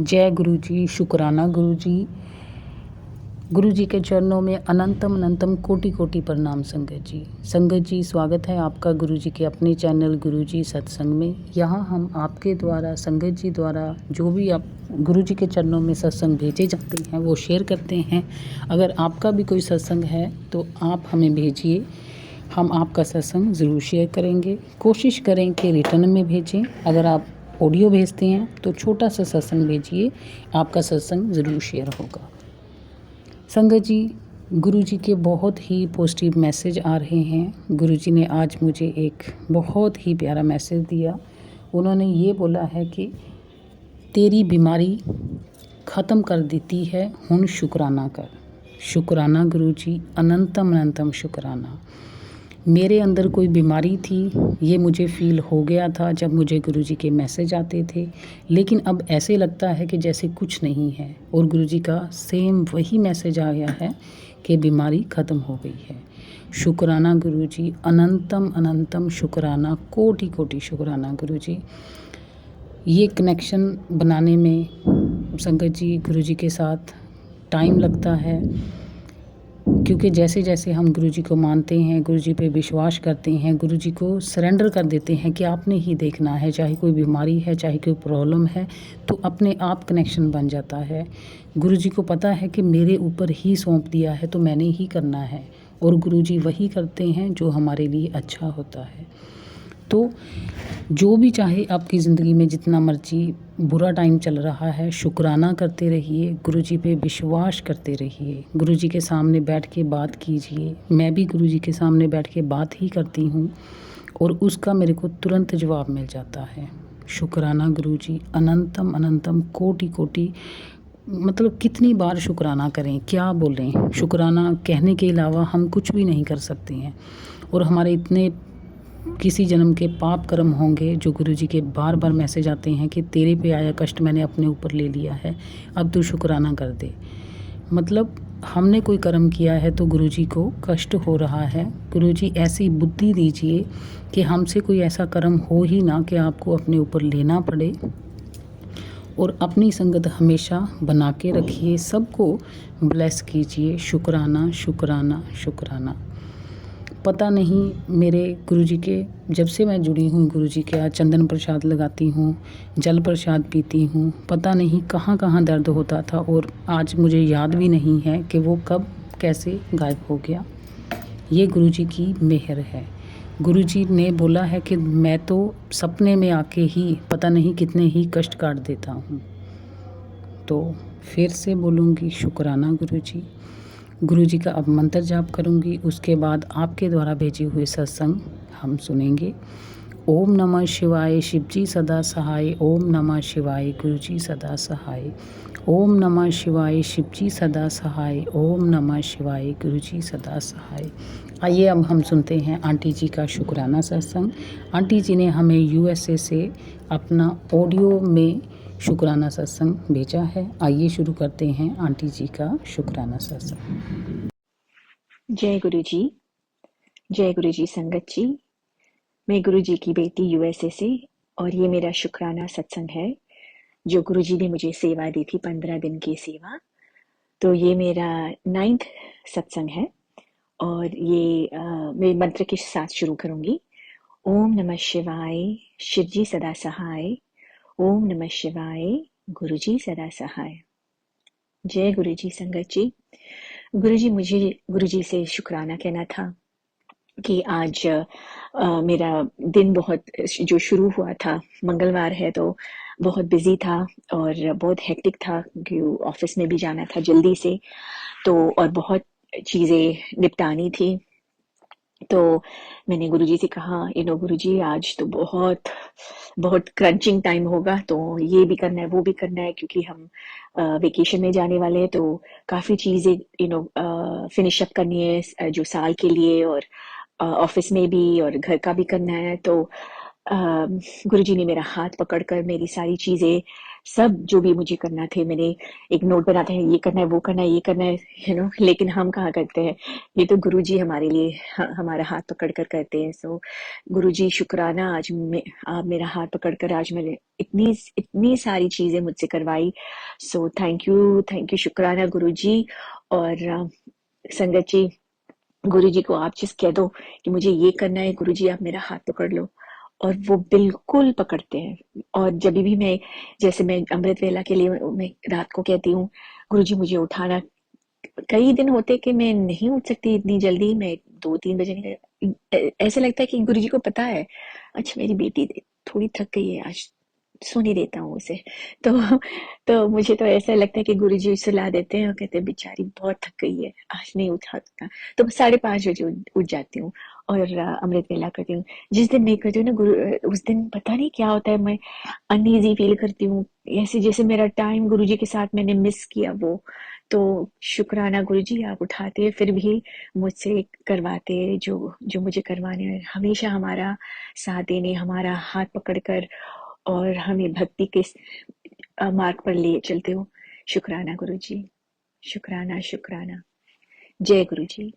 जय गुरु जी, शुक्राना गुरु जी। गुरु जी के चरणों में अनंतम अनंतम कोटि कोटि प्रणाम संगत जी। संगत जी, स्वागत है आपका गुरु जी के अपने चैनल गुरु जी सत्संग में। यहाँ हम आपके द्वारा, संगत जी द्वारा जो भी आप गुरु जी के चरणों में सत्संग भेजे जाते हैं वो शेयर करते हैं। अगर आपका भी कोई सत्संग है तो आप हमें भेजिए, हम आपका सत्संग ज़रूर शेयर करेंगे। कोशिश करें कि रिटर्न में भेजें। अगर आप ऑडियो भेजते हैं तो छोटा सा सत्संग भेजिए, आपका सत्संग ज़रूर शेयर होगा। संगत जी, गुरु जी के बहुत ही पॉजिटिव मैसेज आ रहे हैं। गुरु जी ने आज मुझे एक बहुत ही प्यारा मैसेज दिया। उन्होंने ये बोला है कि तेरी बीमारी ख़त्म कर देती है, हुन शुक्राना कर। शुक्राना गुरु जी, अनंतम अनंतम शुक्राना। मेरे अंदर कोई बीमारी थी, ये मुझे फ़ील हो गया था जब मुझे गुरु जी के मैसेज आते थे, लेकिन अब ऐसे लगता है कि जैसे कुछ नहीं है। और गुरु जी का सेम वही मैसेज आ गया है कि बीमारी ख़त्म हो गई है। शुक्राना गुरु जी, अनंतम अनंतम शुक्राना, कोटि कोटि शुक्राना गुरु जी। ये कनेक्शन बनाने में संगत जी गुरु जी के साथ टाइम लगता है, क्योंकि जैसे जैसे हम गुरु जी को मानते हैं, गुरु जी पे विश्वास करते हैं, गुरु जी को सरेंडर कर देते हैं कि आपने ही देखना है, चाहे कोई बीमारी है, चाहे कोई प्रॉब्लम है, तो अपने आप कनेक्शन बन जाता है। गुरु जी को पता है कि मेरे ऊपर ही सौंप दिया है तो मैंने ही करना है, और गुरु जी वही करते हैं जो हमारे लिए अच्छा होता है। तो जो भी चाहे आपकी ज़िंदगी में जितना मर्जी बुरा टाइम चल रहा है, शुक्राना करते रहिए, गुरु जी पे विश्वास करते रहिए, गुरु जी के सामने बैठ के बात कीजिए। मैं भी गुरु जी के सामने बैठ के बात ही करती हूँ और उसका मेरे को तुरंत जवाब मिल जाता है। शुक्राना गुरु जी, अनंतम अनंतम कोटि कोटि। मतलब कितनी बार शुक्राना करें, क्या बोलें। शुक्राना कहने के अलावा हम कुछ भी नहीं कर सकते हैं, और हमारे इतने किसी जन्म के पाप कर्म होंगे जो गुरु जी के बार बार मैसेज आते हैं कि तेरे पे आया कष्ट मैंने अपने ऊपर ले लिया है, अब तू शुक्राना कर दे। मतलब हमने कोई कर्म किया है तो गुरु जी को कष्ट हो रहा है। गुरु जी ऐसी बुद्धि दीजिए कि हमसे कोई ऐसा कर्म हो ही ना कि आपको अपने ऊपर लेना पड़े, और अपनी संगत हमेशा बना के रखिए, सबको ब्लेस कीजिए। शुक्राना शुक्राना शुक्राना। पता नहीं मेरे गुरुजी के, जब से मैं जुड़ी हूँ गुरु जी के, आज चंदन प्रसाद लगाती हूँ, जल प्रसाद पीती हूँ, पता नहीं कहाँ कहाँ दर्द होता था, और आज मुझे याद भी नहीं है कि वो कब कैसे गायब हो गया। ये गुरु जी की मेहर है। गुरु जी ने बोला है कि मैं तो सपने में आके ही पता नहीं कितने ही कष्ट काट देता हूँ। तो फिर से बोलूँगी शुक्राना गुरु जी। गुरु जी का अब मंत्र जाप करूँगी, उसके बाद आपके द्वारा भेजे हुए सत्संग हम सुनेंगे। ओम नमः शिवाय, शिव जी सदा सहाय। ओम नमः शिवाय, गुरु जी सदा सहाय। ओम नमः शिवाय, शिव जी सदा सहाय। ओम नमः शिवाय, गुरु जी सदा सहाय। आइए अब हम सुनते हैं आंटी जी का शुक्राना सत्संग। आंटी जी ने हमें यूएसए से अपना ऑडियो में शुक्राना सत्संग भेजा है। आइए शुरू करते हैं आंटी जी का शुक्राना सत्संग। जय गुरु जी, जय गुरु जी संगत जी। मैं गुरु जी की बेटी यूएसए से, और ये मेरा शुक्राना सत्संग है जो गुरु जी ने मुझे सेवा दी थी, 15 दिन की सेवा। तो ये मेरा 9th सत्संग है, और ये मैं मंत्र के साथ शुरू करूंगी। ओम नमः शिवाय, शिव जी सदा सहाय। ओम नमः शिवाय, गुरु जी सदा सहाय। जय गुरु जी संगत जी। गुरु जी, मुझे गुरु जी से शुक्राना कहना था कि आज मेरा दिन बहुत जो शुरू हुआ था, मंगलवार है तो बहुत बिजी था और बहुत हेक्टिक था, क्योंकि ऑफिस में भी जाना था जल्दी से, तो और बहुत चीज़ें निपटानी थी। तो मैंने गुरुजी से कहा, गुरुजी आज तो बहुत बहुत क्रंचिंग टाइम होगा, तो ये भी करना है वो भी करना है, क्योंकि हम वेकेशन में जाने वाले हैं, तो काफ़ी चीज़ें फिनिश अप करनी है जो साल के लिए, और ऑफिस में भी और घर का भी करना है। तो गुरुजी ने मेरा हाथ पकड़कर मेरी सारी चीज़ें सब जो भी मुझे करना थे, मैंने एक नोट बनाते हैं, ये करना है, वो करना है, ये करना है, लेकिन हम कहाँ करते हैं। ये तो गुरुजी हमारे लिए हमारा हाथ पकड़ कर करते हैं। सो गुरुजी शुक्राना, आप मेरा हाथ पकड़ कर आज मैंने इतनी इतनी सारी चीजें मुझसे करवाई। सो थैंक यू शुक्राना गुरुजी। और संगत जी, गुरुजी को आप जिस कह दो कि मुझे ये करना है, गुरुजी आप मेरा हाथ पकड़ लो, और वो बिल्कुल पकड़ते हैं। और जब भी मैं, जैसे मैं अमृत वेला के लिए मैं रात को कहती हूँ, गुरुजी मुझे उठाना। कई दिन होते कि मैं नहीं उठ सकती इतनी जल्दी, मैं 2-3 बजे ऐसा लगता है कि गुरुजी को पता है, अच्छा मेरी बेटी थोड़ी थक गई है आज, सोने देता हूँ उसे। तो मुझे तो ऐसा लगता है कि गुरुजी सुला देते हैं और कहते हैं बेचारी बहुत थक गई है, आज नहीं उठा सकता। तो 5:30 बजे उठ जाती हूँ और अमृत वेला करती हूँ। जिस दिन नहीं करती हूँ ना उस दिन पता नहीं क्या होता है, मैं अनईजी फील करती हूँ, ऐसे जैसे मेरा टाइम गुरुजी के साथ मैंने मिस किया वो। तो शुक्राना गुरुजी, आप उठाते फिर भी मुझसे करवाते जो जो मुझे करवाने हैं, हमेशा हमारा साथ देने, हमारा हाथ पकड़कर और हमें भक्ति के मार्ग पर ले चलते हो। शुक्राना गुरुजी, शुक्राना शुक्राना। जय गुरुजी।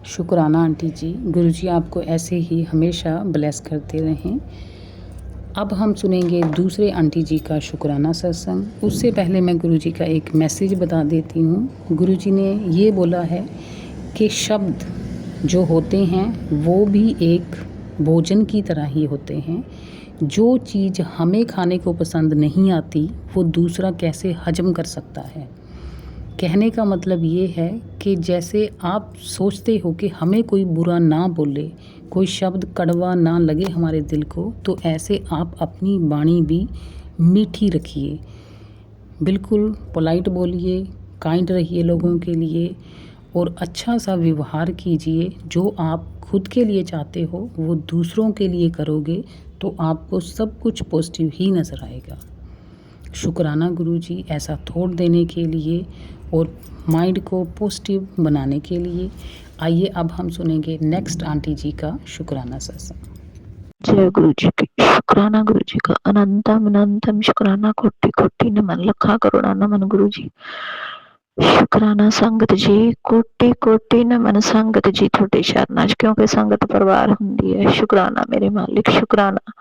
शुक्राना आंटी जी, गुरुजी आपको ऐसे ही हमेशा ब्लेस करते रहें। अब हम सुनेंगे दूसरे आंटी जी का शुक्राना सत्संग। उससे पहले मैं गुरुजी का एक मैसेज बता देती हूँ। गुरुजी ने ये बोला है कि शब्द जो होते हैं वो भी एक भोजन की तरह ही होते हैं। जो चीज़ हमें खाने को पसंद नहीं आती वो दूसरा कैसे हजम कर सकता है। कहने का मतलब ये है कि जैसे आप सोचते हो कि हमें कोई बुरा ना बोले, कोई शब्द कड़वा ना लगे हमारे दिल को, तो ऐसे आप अपनी वाणी भी मीठी रखिए। बिल्कुल पोलाइट बोलिए, काइंड रहिए लोगों के लिए और अच्छा सा व्यवहार कीजिए। जो आप खुद के लिए चाहते हो वो दूसरों के लिए करोगे तो आपको सब कुछ पॉजिटिव ही नज़र आएगा। शुक्राना गुरुजी ऐसा थॉट देने के लिए और माइंड को पॉजिटिव बनाने के लिए। आइए अब हम सुनेंगे नेक्स्ट आंटी जी का शुक्राना सत्संग। जय गुरु जी की। शुक्राना गुरु जी का अनंतम अनंतम शुक्राना, कोटि कोटि नमन, लखा करोड़ा नमन गुरु जी। शुक्राना संगत जी, कोटि कोटि नमन संगत जी थोड़े शरणा च, क्योंकि संगत परिवार हुंदी है। शुक्राना मेरे मालिक, शुक्राना।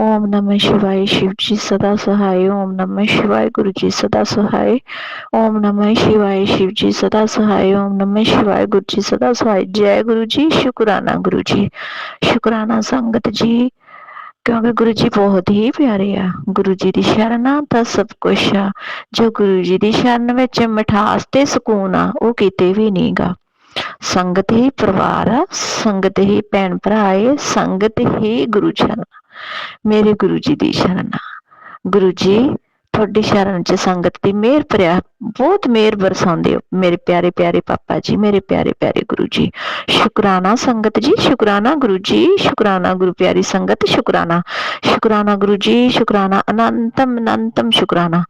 ओम नमः शिवाय, शिव जी सदा सहाय। ओम नमः शिवाय, गुरु जी सदा सहाय। ओम नमः शिवाय, शिव जी सदा सहाय। ओम नमः शिवाय, गुरु जी सदा सहाय। जय गुरु जी। शुक्राना गुरु जी, शुक्राना संगत जी, क्योंकि गुरु जी बहुत ही प्यारे आ। गुरु जी दी शरण आ तां सब कुछ आ। जो गुरु जी दी शरण विच मिठास ते सुकून आ, वो किते भी नहीं गा। संगत ही परिवार आ, संगत ही भैन भरा है, संगत ही गुरु शरण। मेरे गुरु जी दी शरण आ। गुरु जी थोड़ी शरण च संगत दी मेहर भरिया, बहुत मेहर बरसाउंदे हो मेरे प्यारे प्यारे पापा जी, मेरे प्यारे प्यारे गुरु जी। शुक्राना संगत जी, शुक्राना गुरु जी, शुक्राना गुरु प्यारी संगत, शुक्राना। शुक्राना गुरु जी, शुक्राना अनंतम अनंतम शुक्राना।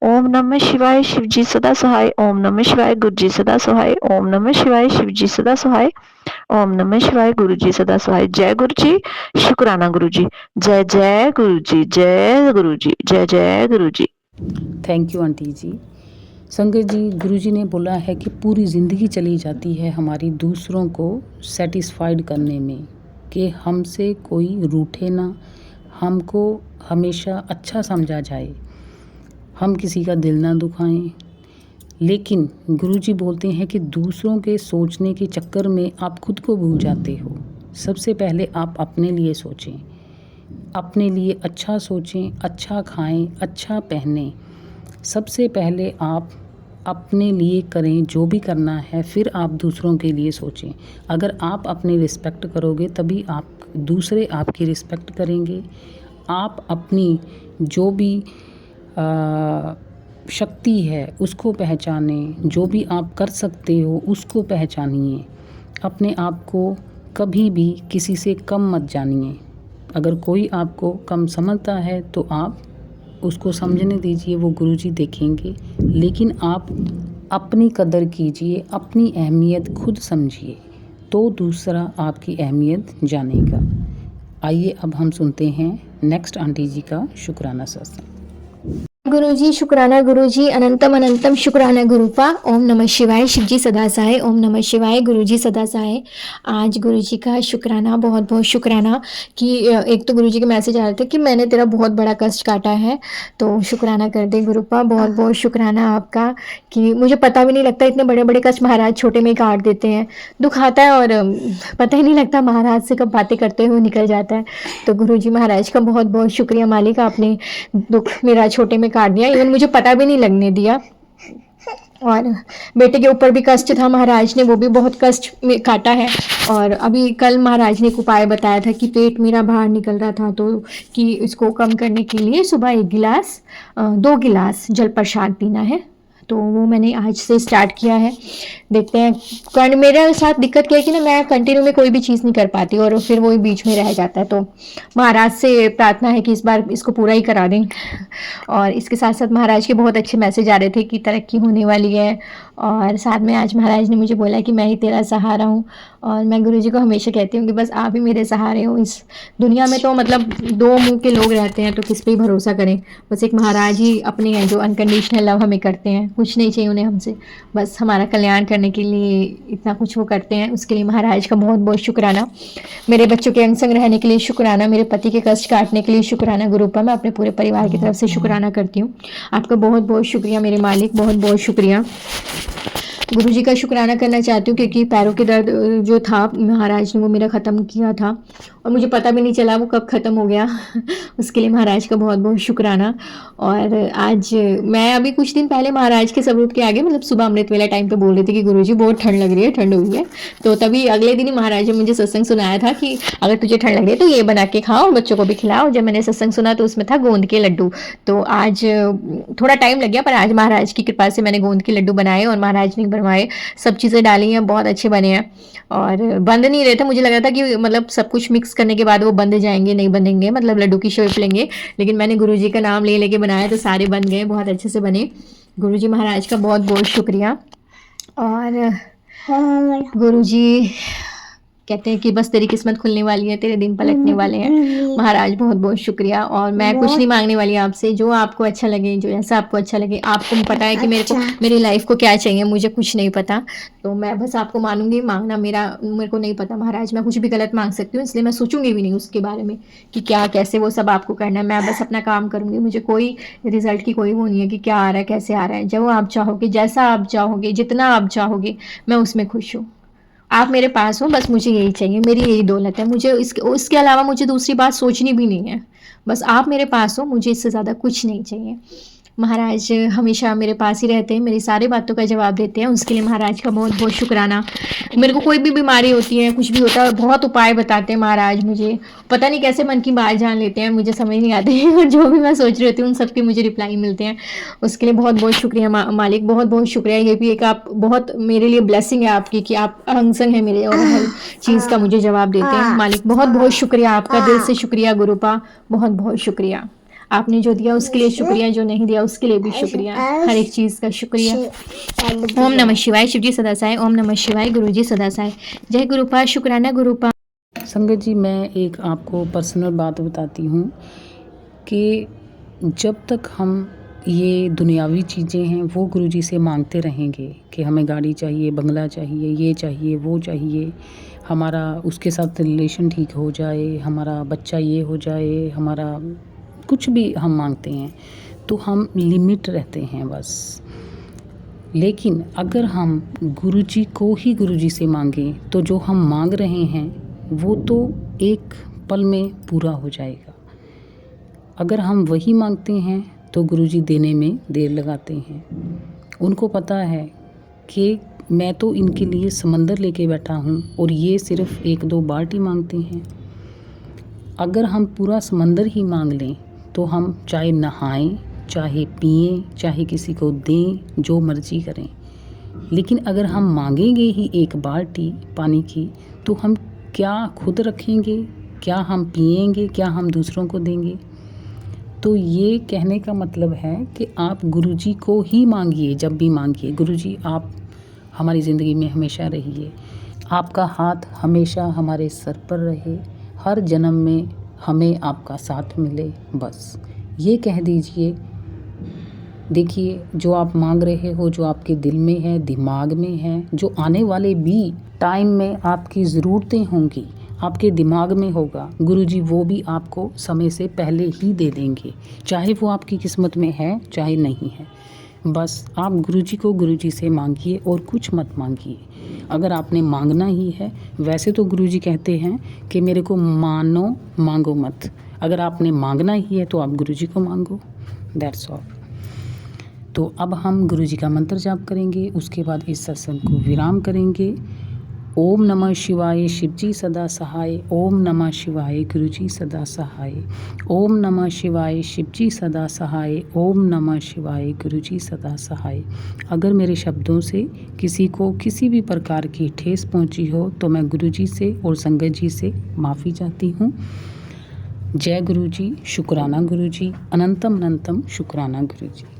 ओम नमः शिवाय, शिव जी सदा सहाय। ओम नमः शिवाय, गुरु जी सदा सहाय। ओम नमः शिवाय, शिव जी सदा सहाय। ओम नमः शिवाय, गुरु जी सदा सहाय। जय गुरु जी। शुक्राना गुरु जी। जय जय गुरु जी, जय गुरु जी, जय जय गुरु जी। थैंक यू आंटी जी। संगत जी, गुरुजी ने बोला है कि पूरी ज़िंदगी चली जाती है हमारी दूसरों को सेटिस्फाइड करने में, कि हमसे कोई रूठे ना, हमको हमेशा अच्छा समझा जाए, हम किसी का दिल ना दुखाएं। लेकिन गुरुजी बोलते हैं कि दूसरों के सोचने के चक्कर में आप खुद को भूल जाते हो। सबसे पहले आप अपने लिए सोचें, अपने लिए अच्छा सोचें, अच्छा खाएं, अच्छा पहनें। सबसे पहले आप अपने लिए करें जो भी करना है, फिर आप दूसरों के लिए सोचें। अगर आप अपनी रिस्पेक्ट करोगे तभी आप दूसरे आपकी रिस्पेक्ट करेंगे। आप अपनी जो भी शक्ति है उसको पहचानें, जो भी आप कर सकते हो उसको पहचानिए। अपने आप को कभी भी किसी से कम मत जानिए। अगर कोई आपको कम समझता है तो आप उसको समझने दीजिए, वो गुरुजी देखेंगे। लेकिन आप अपनी कदर कीजिए, अपनी अहमियत खुद समझिए, तो दूसरा आपकी अहमियत जानेगा। आइए अब हम सुनते हैं नेक्स्ट आंटी जी का शुक्राना सत्संग। गुरुजी शुक्राना गुरुजी अनंतम अनंतम शुक्राना गुरुपा। ओम नमः शिवाय। शिवजी सदा सहाय। ओम नमः शिवाय। गुरुजी सदा सहाय। आज गुरुजी का शुक्राना, बहुत बहुत शुक्राना कि एक तो गुरुजी के मैसेज आ रहे थे कि मैंने तेरा बहुत बड़ा कष्ट काटा है, तो शुक्राना कर दे गुरुपा। बहुत बहुत शुक्राना आपका कि मुझे पता भी नहीं लगता, इतने बड़े बड़े कष्ट महाराज छोटे में ही काट देते हैं। दुख आता है और पता ही नहीं लगता महाराज से कब बातें करते हुए निकल जाता है। तो गुरुजी महाराज का बहुत बहुत शुक्रिया मालिक, आपने दुख मेरा छोटे में काट दिया, इवन मुझे पता भी नहीं लगने दिया। और बेटे के ऊपर भी कष्ट था, महाराज ने वो भी बहुत कष्ट में काटा है। और अभी कल महाराज ने एक उपाय बताया था कि पेट मेरा बाहर निकल रहा था, तो कि इसको कम करने के लिए सुबह 1 गिलास 2 गिलास जल प्रसाद पीना है। तो वो मैंने आज से स्टार्ट किया है, देखते हैं। कारण मेरे साथ दिक्कत क्या है कि ना, मैं कंटिन्यू में कोई भी चीज़ नहीं कर पाती और फिर वो बीच में रह जाता है। तो महाराज से प्रार्थना है कि इस बार इसको पूरा ही करा दें। और इसके साथ साथ महाराज के बहुत अच्छे मैसेज आ रहे थे कि तरक्की होने वाली है। और साथ में आज महाराज ने मुझे बोला कि मैं ही तेरा सहारा हूँ। और मैं गुरुजी को हमेशा कहती हूँ कि बस आप ही मेरे सहारे हो इस दुनिया में। तो मतलब 2 मुंह के लोग रहते हैं, तो किस पे ही भरोसा करें। बस एक महाराज ही अपने हैं जो अनकंडीशनल लव हमें करते हैं, कुछ नहीं चाहिए उन्हें हमसे, बस हमारा कल्याण करने के लिए इतना कुछ वो करते हैं। उसके लिए महाराज का बहुत बहुत शुक्राना। मेरे बच्चों के अंग संग रहने के लिए शुक्राना, मेरे पति के कष्ट काटने के लिए शुक्राना गुरुपा। मैं अपने पूरे परिवार की तरफ से शुक्राना करती हूँ। आपका बहुत बहुत शुक्रिया मेरे मालिक, बहुत बहुत शुक्रिया। गुरुजी का शुक्राना करना चाहती हूँ क्योंकि पैरों के दर्द जो था महाराज ने वो मेरा ख़त्म किया था और मुझे पता भी नहीं चला वो कब ख़त्म हो गया। उसके लिए महाराज का बहुत बहुत शुक्राना। और आज मैं अभी कुछ दिन पहले महाराज के स्वरूप के आगे, मतलब सुबह अमृत वेला टाइम पे बोल रही थी कि गुरुजी बहुत ठंड लग रही है, ठंड हुई है। तो तभी अगले दिन ही महाराज ने मुझे सत्संग सुनाया था कि अगर तुझे ठंड लग रही है तो ये बना के खाओ और बच्चों को भी खिलाओ। जब मैंने सत्संग सुना तो उसमें था गोंद के लड्डू। तो आज थोड़ा टाइम लग गया, पर आज महाराज की कृपा से मैंने गोंद के लड्डू बनाए और महाराज ने बनवाए, सब चीज़ें डाली हैं, बहुत अच्छे बने हैं। और बंद नहीं रहे थे, मुझे लग रहा था कि मतलब सब कुछ मिक्स करने के बाद वो बंद जाएंगे, नहीं बनेंगे, मतलब लड्डू की शेप लेंगे। लेकिन मैंने गुरुजी का नाम ले लेके बनाया तो सारे बन गए, बहुत अच्छे से बने। गुरुजी महाराज का बहुत बहुत शुक्रिया। और गुरुजी कहते हैं कि बस तेरी किस्मत खुलने वाली है, तेरे दिन पलटने वाले हैं। महाराज बहुत बहुत शुक्रिया। और मैं कुछ नहीं मांगने वाली आपसे, जो आपको अच्छा लगे, जो ऐसा आपको अच्छा लगे। आपको पता है कि मेरे को मेरी लाइफ को क्या चाहिए, मुझे कुछ नहीं पता, तो मैं बस आपको मानूंगी। मांगना मेरे को नहीं पता महाराज, मैं कुछ भी गलत मांग सकती हूँ, इसलिए मैं सोचूंगी भी नहीं उसके बारे में कि क्या कैसे, वो सब आपको करना है। मैं बस अपना काम करूंगी, मुझे कोई रिजल्ट की कोई वो नहीं है कि क्या आ रहा है, कैसे आ रहा है। जो आप चाहोगे, जैसा आप चाहोगे, जितना आप चाहोगे, मैं उसमें खुश हूँ। आप मेरे पास हो, बस मुझे यही चाहिए, मेरी यही दौलत है। मुझे इसके अलावा मुझे दूसरी बात सोचनी भी नहीं है। बस आप मेरे पास हो, मुझे इससे ज़्यादा कुछ नहीं चाहिए। महाराज हमेशा मेरे पास ही रहते हैं, मेरी सारी बातों का जवाब देते हैं, उसके लिए महाराज का बहुत बहुत शुक्राना। मेरे को कोई भी बीमारी होती है, कुछ भी होता है, बहुत उपाय बताते हैं महाराज मुझे, पता नहीं कैसे मन की बात जान लेते हैं, मुझे समझ नहीं आती है। और जो भी मैं सोच रही होती हूँ उन सब के मुझे रिप्लाई मिलते हैं। उसके लिए बहुत बहुत शुक्रिया मालिक, बहुत बहुत शुक्रिया। ये भी एक आप बहुत मेरे लिए ब्लेसिंग है आपकी कि आप अंग संग है मेरे और हर चीज़ का मुझे जवाब देते हैं। मालिक बहुत बहुत शुक्रिया आपका, दिल से शुक्रिया गुरुपा, बहुत बहुत शुक्रिया। आपने जो दिया उसके लिए शुक्रिया, जो नहीं दिया उसके लिए भी शुक्रिया, हर एक चीज़ का शुक्रिया। ओम नमः शिवाय। शिवजी सदा सहाय। ओम नमः शिवाय। गुरुजी सदा सहाय। जय गुरुपा। शुक्राना गुरुपा। संगत जी, मैं एक आपको पर्सनल बात बताती हूँ कि जब तक हम ये दुनियावी चीज़ें हैं वो गुरुजी से मांगते रहेंगे कि हमें गाड़ी चाहिए, बंगला चाहिए, ये चाहिए, वो चाहिए, हमारा उसके साथ रिलेशन ठीक हो जाए, हमारा बच्चा ये हो जाए, हमारा कुछ भी हम मांगते हैं तो हम लिमिट रहते हैं बस। लेकिन अगर हम गुरुजी को ही गुरुजी से मांगें तो जो हम मांग रहे हैं वो तो एक पल में पूरा हो जाएगा। अगर हम वही मांगते हैं तो गुरुजी देने में देर लगाते हैं। उनको पता है कि मैं तो इनके लिए समंदर लेके बैठा हूँ और ये सिर्फ़ 1-2 बाल्टी मांगते हैं। अगर हम पूरा समंदर ही मांग लें तो हम चाहे नहाएं, चाहे पिएं, चाहे किसी को दें, जो मर्जी करें। लेकिन अगर हम मांगेंगे ही 1 बाल्टी पानी की तो हम क्या खुद रखेंगे, क्या हम पिएंगे, क्या हम दूसरों को देंगे। तो ये कहने का मतलब है कि आप गुरुजी को ही मांगिए, जब भी मांगिए। गुरुजी आप हमारी ज़िंदगी में हमेशा रहिए, आपका हाथ हमेशा हमारे सर पर रहे, हर जन्म में हमें आपका साथ मिले, बस ये कह दीजिए। देखिए, जो आप मांग रहे हो, जो आपके दिल में है, दिमाग में है, जो आने वाले भी टाइम में आपकी ज़रूरतें होंगी, आपके दिमाग में होगा, गुरुजी वो भी आपको समय से पहले ही दे देंगे, चाहे वो आपकी किस्मत में है चाहे नहीं है। बस आप गुरुजी से मांगिए और कुछ मत मांगिए। अगर आपने मांगना ही है, वैसे तो गुरुजी कहते हैं कि मेरे को मानो मांगो मत। अगर आपने मांगना ही है तो आप गुरुजी को मांगो, दैट्स ऑल। तो अब हम गुरुजी का मंत्र जाप करेंगे, उसके बाद इस सत्संग को विराम करेंगे। ओम नमः शिवाय, शिवजी सदा सहाय। ओम नमः शिवाय, गुरुजी सदा सहाय। ओम नमः शिवाय, शिवजी सदा सहाय। ओम नमः शिवाय, गुरुजी सदा सहाय। अगर मेरे शब्दों से किसी को किसी भी प्रकार की ठेस पहुंची हो तो मैं गुरुजी से और संगत जी से माफ़ी चाहती हूँ। जय गुरुजी, शुक्राना गुरुजी, अनंतम अनंतम शुक्राना गुरुजी।